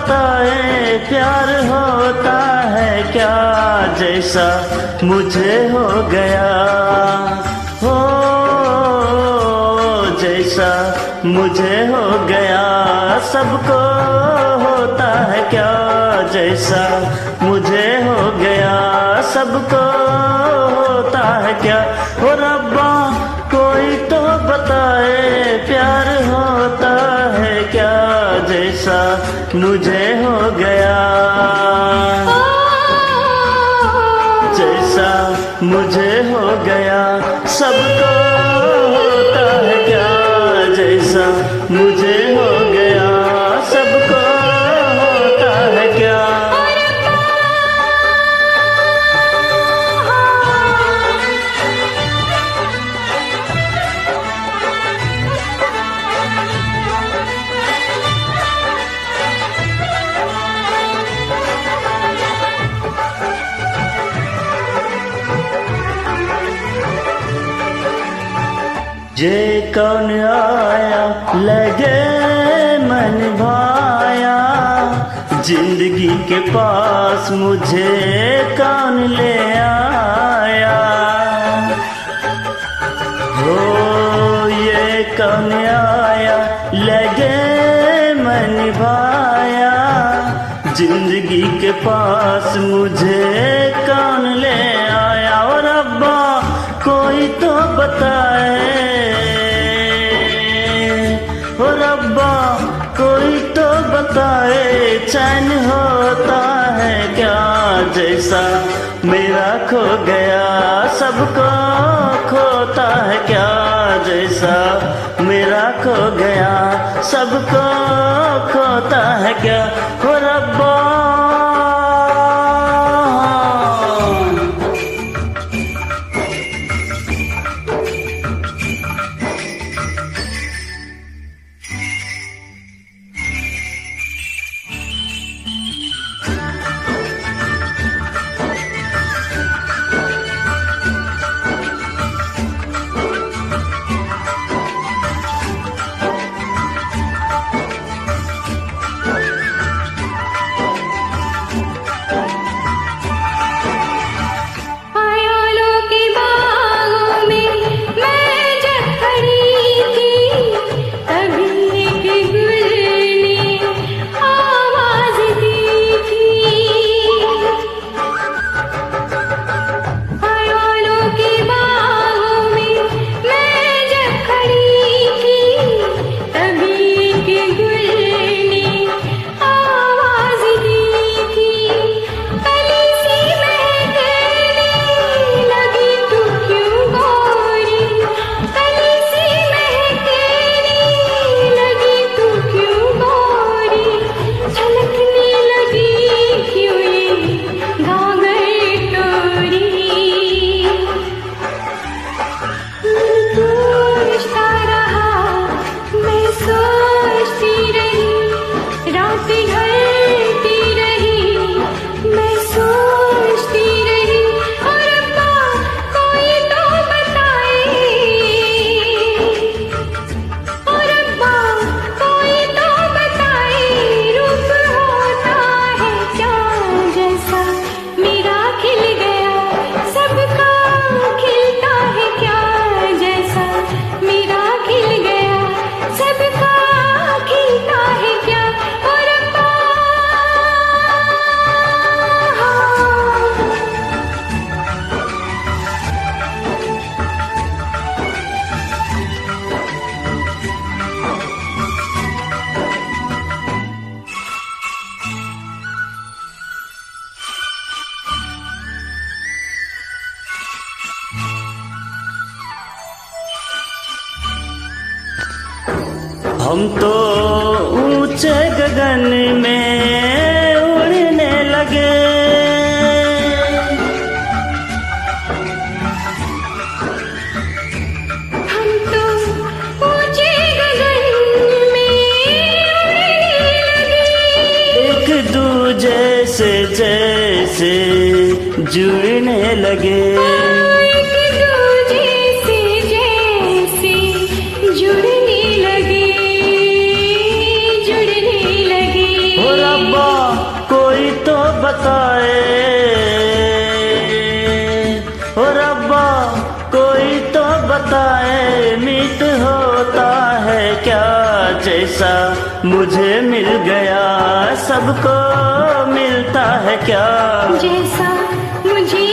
बताए प्यार होता है क्या, जैसा मुझे हो गया हो, जैसा मुझे हो गया। सबको होता है क्या, जैसा मुझे हो गया। सबको होता है क्या, हो रब्बा कोई तो बताए प्यार होता है क्या, जैसा मुझे हो गया। जैसा मुझे हो गया। सबको होता है क्या, जैसा मुझे हो गया। सबको होता है क्या। जे कौन आया लगे मन भाया, जिंदगी के पास मुझे कौन ले आया। हो ये कौन आया लगे मन भाया, जिंदगी के पास मुझे कौन ले आया। और अब्बा कोई तो बताए, हो रब्बा कोई तो बताए चैन होता है क्या, जैसा मेरा खो गया। सबको खोता है क्या, जैसा मेरा खो गया। सबको खोता है क्या, हो रब्बा। हम तो ऊंचे गगन में उड़ने लगे, हम तो ऊंचे गगन में उड़ने लगे। एक दूजे से जैसे जुड़ने लगे। जुड़ने लगे। हो रब्बा बताए मीत होता है क्या, जैसा मुझे मिल गया सबको मिलता है क्या। जैसा मुझे